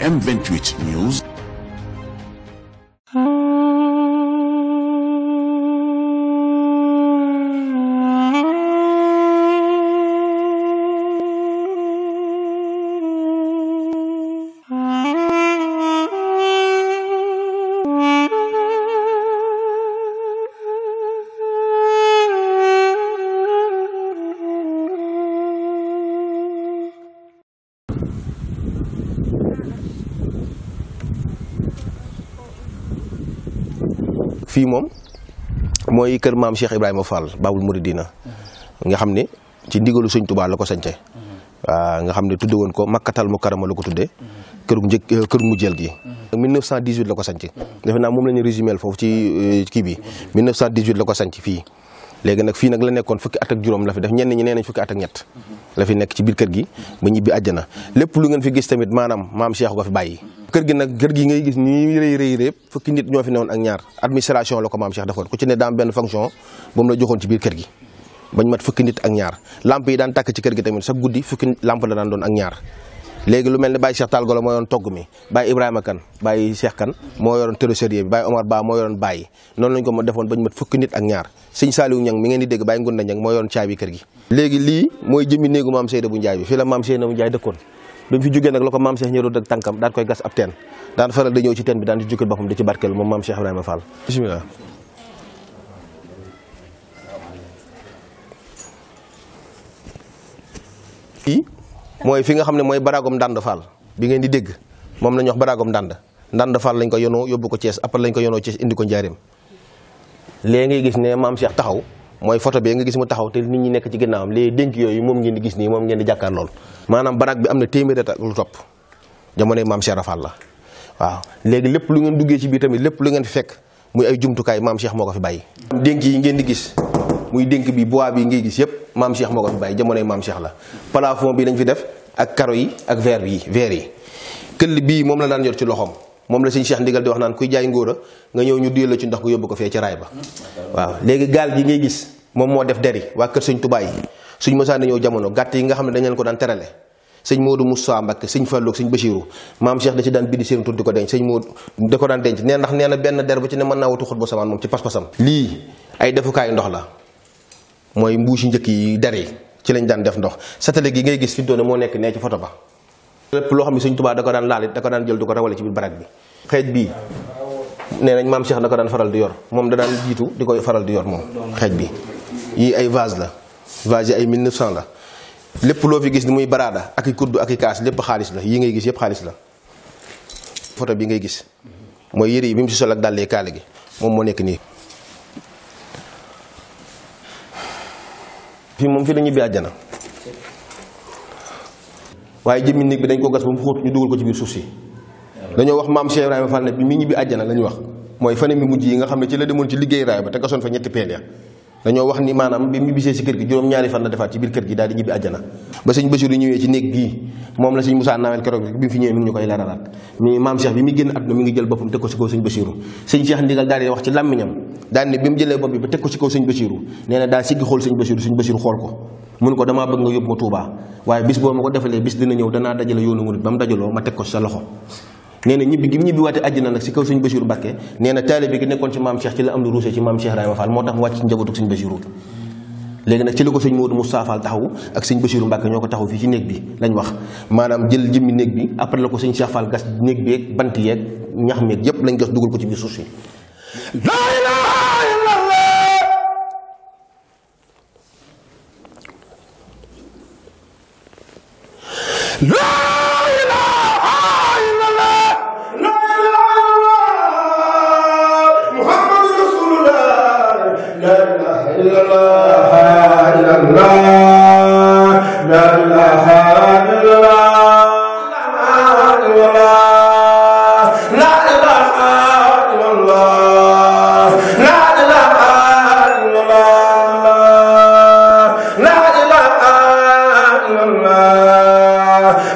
M28 News. fii moom mooy kër maam Cheikh Ibrahima Fall Babul Mouridina nga xam ne ci ndigalu Sëñ Tuubaa la ko sañce waaw nga xam ne tudde woon ko Makkatal Mukarrama la ko tudde këru mujjeel gi 1918 la ko sañc defe naa moom la ñu résumé foofu ci kii bi 1918 la ko sañc fii léegi nag fii nag la nekkoon fukki at ak juróom la fi def ñenn ñi nee nañ fukki at ak ñett la fi nekk ci biir kër gi ba ñibbi àjjana lépp lu ngeen fi gis tamit maanaam maam Cheikh ko fi bàyyi kër gi nag kër gi ngay gis nii rëy yëpp fukki nit ñoo fi newoon ak ñaar administration la ko maam Cheikh defoon ku ci ne daam benn fonction ba mu la joxoon ci biir kër gi bañ mat fukki nit ak ñaar lamp yi daan tàkk ci kër gi tamit sa guddi fukki lamp la daan doon ak ñaar léegi lu mel ne Baye Cheikh Tall Golo moo yoroon togg mi Baye Ibrahima Kane Baye Cheikh Kane moo yoroon trésorier bi Baye Omar Ba moo yoroon Baye noonu lañ ko ma defoon bañ mat fukki nit ak ñaar sëñ Saliou Niang mi ngeen di dégg Baye Ngunda Niang moo yoroon caabi kër gi léegi lii mooy jëmmi néegu maam Seyda bu Njaay bi fii la maam Seyda bu Njaay dëkkoon bi mu fi jógee nag la ko maam Cheikh ñëroon ak tànkam daan koy gas ab teen daan faral da ñëw ci teen bi daan ci jukkal boppam di ci barkeel moom maam Cheikh Ibrahima Fall bismillah fii mooy fi nga xam ne mooy baraagom Ndande Fall bi ngeen di dégg moom la ñuy wax baraagom Ndande Fall lañ ko yonoo yóbbu ko Thiès après lañ ko yonoo Thiès indi ko Njaaréem léegi ngay gis ne maam Cheikh taxaw mooy photo bi nga gis mu taxaw te nit ñi nekk ci ginnaawam léegi dénk yooyu moom ngeen di gis nii moom ngeen di jàkkaar lool maanaam baraag bi am na téeméeri at ak lu topp jamonoy maam Cheikh Rafal la waaw léegi lépp lu ngeen duggee ci biir tamit lépp lu ngeen fi fekk muy ay jumtukaay maam Cheikh moo ko fi bàyyi dénk yi ngeen di gis muy dénk bi bois bi ngay gis yëpp maam Cheikh moo ko fi bàyyi jamonoy maam Cheikh la plafond bi lañ fi def ak karo yi ak verre yi këll bii moom la daan yor ci loxoom moom la sëñ Cheikh ndigal di wax naan kuy jaay ngóora nga ñëw ñu duyal la ci ndox gu yóbbu ko fee ci raay ba waaw léegi gaal gi ngay gis moom moo def deri waa kër sëñ Tuubaa yi suñ mosaan ñëw jamono gàtt yi nga xam ne dañ leen ko daan terale sëñ Modou Moussa Mbacké sëñ Fallou sëñ Bachirou maam Cheikh da ci daan bindi seen tur di ko denc sëñ Modou da ko daan denc nee ndax nee na benn der bu ci ne mën naa wutu xut ba samaan moom ci pas-pasam lii ay defukaayu ndox la mooy mbuusi njëkk yi der yi ci lañ daan def ndox satale gi ngay gis fi doone moo nekk nee ci photo ba lépp loo xam ne sëñ Tuubaa da ko daan laal it da ko daan jël du ko rawale ci biir barak bi xeej bii nee nañ maam Cheikh da ko daan faral di yor moom da daan jiitu di koy faral di yor moom xeej bi yii ay vase la vase yi ay 1900 la lépp loo fi gis ni muy baraada ak i kuddu ak i kaas lépp xaalis la yii ngay gis yëpp xaalis la photo bi ngay gis mooy yëre yi bi mu si sol ak dàllee kaale gi moom moo nekk nii fii moom fi la ñibbi àjjana waaye jëmmi néeg bi dañ ko gas ba mu xóot ñu dugal ko ci biir suuf si dañoo wax maam Cheikh Ibrahima Fall ne bi mi ñibbi àjjana la ñu wax mooy fane mi mujj yi nga xam ne ci la demoon ci liggéey raay ba te gasoon fa ñetti peel ya dañoo wax ni maanaam bi mu bisee si kër gi juróom-ñaari fan la defaat ci biir kër gi daal di ñibbi àjjana ba sëñ Basiru ñëwee ci néeg bii moom la sëñ Moussa Nawel keroog bi mu fi ñëwee mi ngi ñu koy leeralaat mi maam Cheikh bi muy génn àdduna mi ngi jël boppam teg ko si kaw sëñ Basiru sëñ Cheikh ndigal daal di wax ci làmmiñam daal ne bi mu jëlee bopp bi ba teg ko si kaw sëñ Basiru nee na daal siggi xool sëñ Basiru xool ko mun ko damaa bëgg nga yóbbu ma Touba waaye bis boo ma ko defalee bis dina ñëw danaa dajale yoonu murit ba mu dajaloo ma teg ko sa loxo nee na ñibbi gi mu ñibbi waate àjjana nag si kaw sëñ Basiru Mbàkke nee na taalibe gi nekkoon ci maam Cheikh ci la am lu ruusee ci maam Cheikh Ibrahima Fall moo tax mu wàcc ci njabootu sëñ Basiru léegi nag ci la ko sëñ Modou Moussa Fall taxaw ak sëñ Basiru Mbàkke ñoo ko taxaw fii ci néeg bi lañ wax maanaam jël jëmmi néeg bi après la ko sëñ Cheikh Fall gas néeg bi yeeg bant yeeg ñax meeg yépp lañ gas dugal ko ci biir suuf si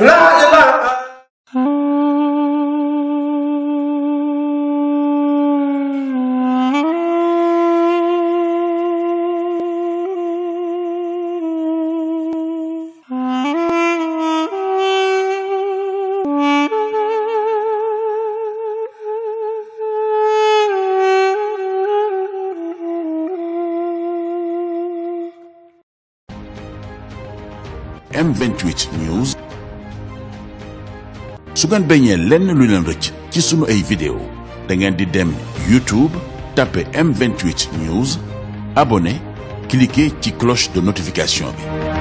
La M28 News. su ngeen bañee lenn lu leen rëcc ci sunu ay vidéo da ngeen di dem YouTube tapé M28 News abonné cliquer ci cloche de notification bi.